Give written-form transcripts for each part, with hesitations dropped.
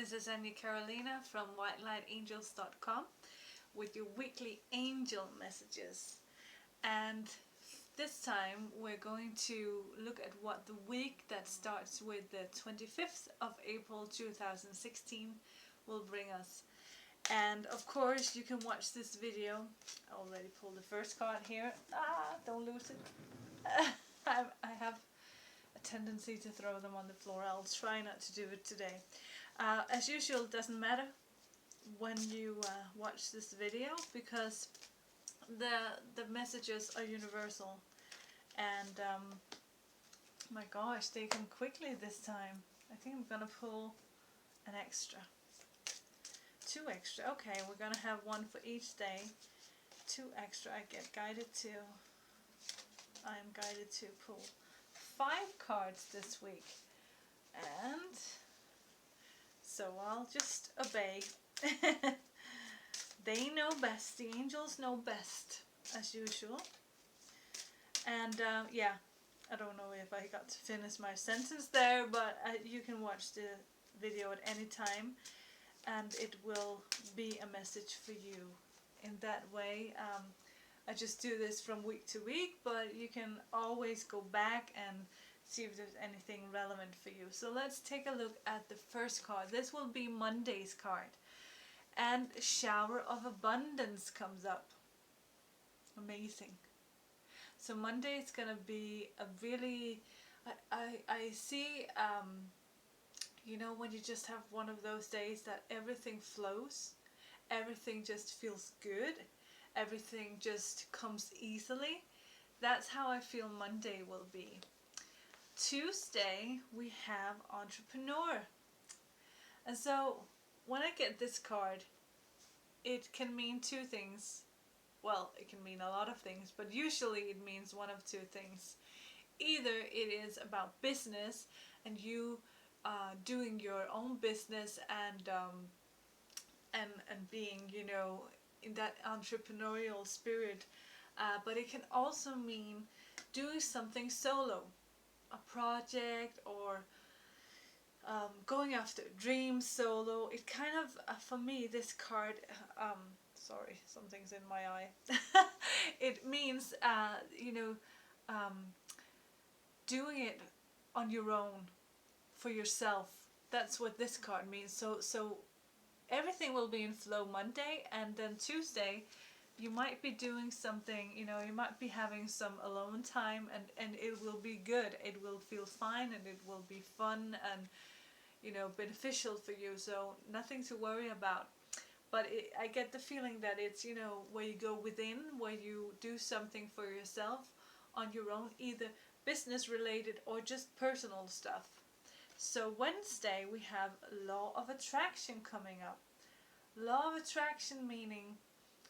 This is Anya Carolina from whitelightingels.com with your weekly angel messages. And this time we're going to look at what the week that starts with the 25th of April 2016 will bring us. And of course you can watch this video. I already pulled the first card here. Don't lose it. I have a tendency to throw them on the floor. I'll try not to do it today. As usual, it doesn't matter when you watch this video because the messages are universal, and my gosh, they come quickly this time. I think I'm gonna pull an extra, 2 extra. Okay, we're gonna have one for each day. 2 extra. I am guided to pull 5 cards this week, and so I'll just obey. They know best. The angels know best, as usual. And yeah, I don't know if I got to finish my sentence there, but you can watch the video at any time, and it will be a message for you. In that way, I just do this from week to week, but you can always go back and see if there's anything relevant for you. So let's take a look at the first card. This will be Monday's card. And Shower of Abundance comes up. Amazing. So Monday is going to be a really, I see, you know, when you just have one of those days that everything flows, everything just feels good, everything just comes easily. That's how I feel Monday will be. Tuesday we have Entrepreneur. And so when I get this card, it can mean 2 things. Well, it can mean a lot of things, but usually it means one of 2 things. Either it is about business and you doing your own business and being, you know, in that entrepreneurial spirit, but it can also mean doing something solo, a project, or going after a dream solo. It kind of, for me, this card, sorry, something's in my eye. It means, you know, doing it on your own, for yourself. That's what this card means. So everything will be in flow Monday, and then Tuesday you might be doing something, you know, you might be having some alone time, and it will be good. It will feel fine, and it will be fun and, you know, beneficial for you. So nothing to worry about. But I get the feeling that it's, you know, where you go within, where you do something for yourself on your own, either business related or just personal stuff. So Wednesday we have Law of Attraction coming up. Law of Attraction meaning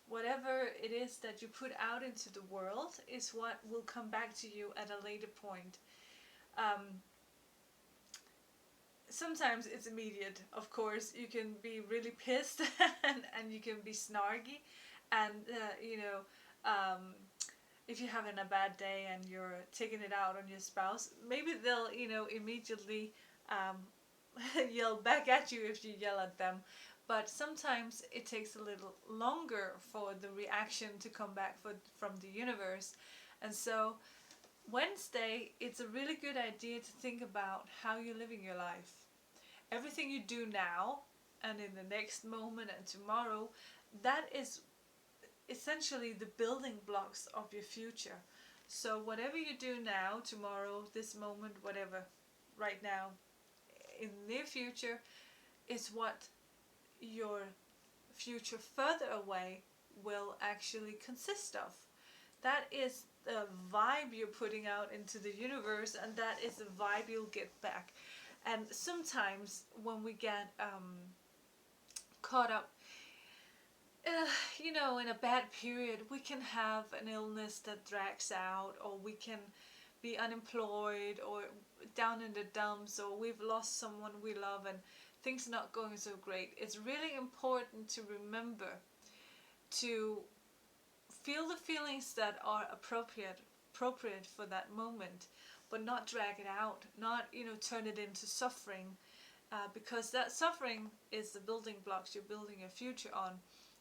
whatever it is that you put out into the world is what will come back to you at a later point. Sometimes it's immediate, of course. You can be really pissed and you can be snarky, and you know, if you're having a bad day and you're taking it out on your spouse, maybe they'll, you know, immediately yell back at you if you yell at them. But sometimes it takes a little longer for the reaction to come back from the universe. And so Wednesday, it's a really good idea to think about how you're living your life. Everything you do now and in the next moment and tomorrow, that is essentially the building blocks of your future. So whatever you do now, tomorrow, this moment, whatever, right now, in the near future, is what your future further away will actually consist of. That is the vibe you're putting out into the universe, and that is the vibe you'll get back. And sometimes when we get caught up, you know, in a bad period, we can have an illness that drags out, or we can be unemployed, or down in the dumps, or we've lost someone we love and things are not going so great. It's really important to remember to feel the feelings that are appropriate for that moment, but not drag it out, not, you know, turn it into suffering. because that suffering is the building blocks you're building your future on.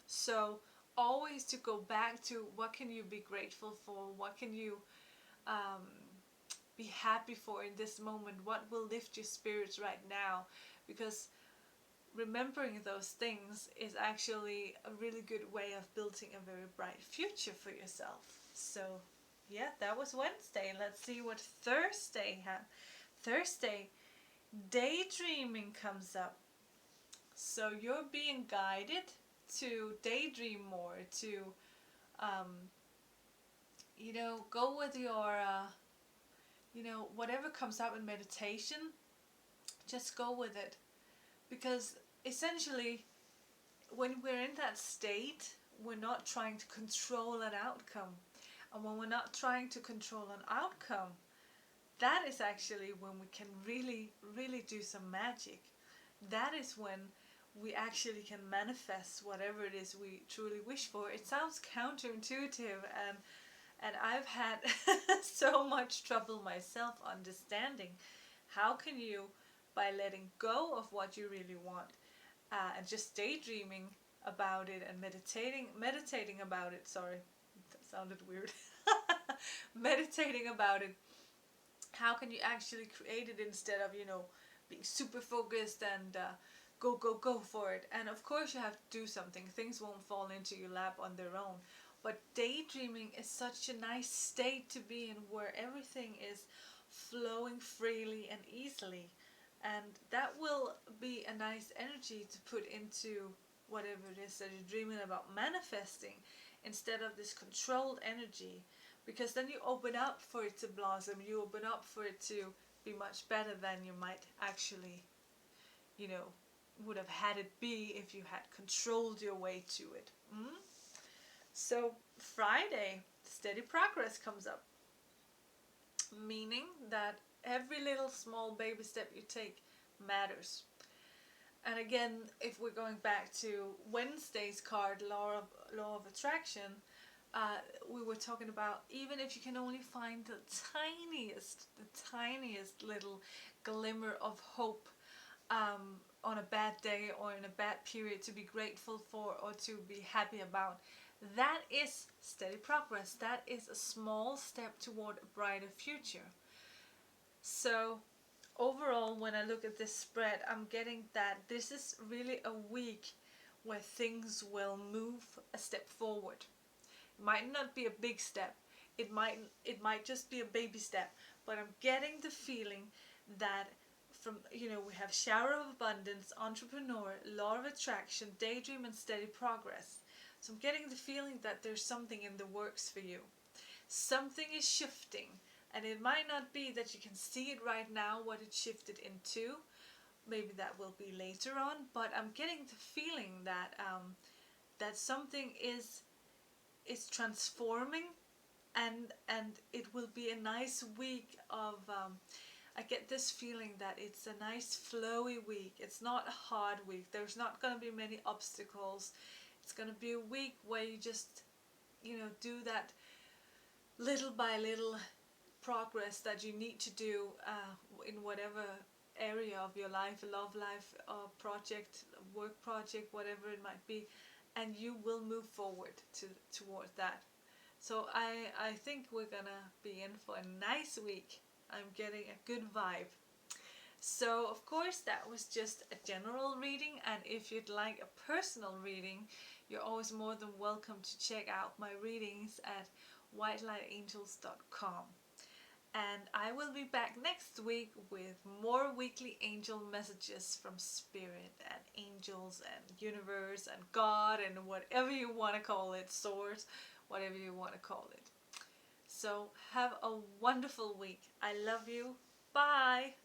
So always to go back to what can you be grateful for, what can you um, be happy for in this moment, what will lift your spirits right now, because remembering those things is actually a really good way of building a very bright future for yourself. So yeah, that was Wednesday. Let's see what Thursday had. Thursday, daydreaming comes up. So you're being guided to daydream more, to um, go with your whatever comes up in meditation, just go with it, because essentially when we're in that state, we're not trying to control an outcome. And when we're not trying to control an outcome, that is actually when we can really, really do some magic. That is when we actually can manifest whatever it is we truly wish for. It sounds counterintuitive, and I've had so much trouble myself understanding how can you, by letting go of what you really want, and just daydreaming about it and meditating about it. Sorry, that sounded weird. Meditating about it. How can you actually create it instead of being super focused and go for it? And of course, you have to do something. Things won't fall into your lap on their own. But daydreaming is such a nice state to be in, where everything is flowing freely and easily. And that will be a nice energy to put into whatever it is that you're dreaming about manifesting, instead of this controlled energy. Because then you open up for it to blossom, you open up for it to be much better than you might actually, would have had it be if you had controlled your way to it. So Friday, steady progress comes up, meaning that every little small baby step you take matters. And again, if we're going back to Wednesday's card, law of attraction, we were talking about, even if you can only find the tiniest little glimmer of hope on a bad day or in a bad period to be grateful for or to be happy about, that is steady progress. That is a small step toward a brighter future. So overall, when I look at this spread, I'm getting that this is really a week where things will move a step forward. It might not be a big step. It might just be a baby step, but I'm getting the feeling that from we have shower of abundance, entrepreneur, law of attraction, daydream, and steady progress. So I'm getting the feeling that there's something in the works for you. Something is shifting, and it might not be that you can see it right now, what it shifted into. Maybe that will be later on, but I'm getting the feeling that that something is transforming, and it will be a nice week of I get this feeling that it's a nice flowy week. It's not a hard week. There's not going to be many obstacles. It's going to be a week where you just do that little by little progress that you need to do in whatever area of your life, love life, project, work project, whatever it might be, and you will move forward towards that. So I think we're gonna be in for a nice week. I'm getting a good vibe. So of course that was just a general reading, and if you'd like a personal reading, you're always more than welcome to check out my readings at whitelightingels.com. And I will be back next week with more weekly angel messages from Spirit and angels and universe and God and whatever you want to call it, source, whatever you want to call it. So have a wonderful week. I love you. Bye.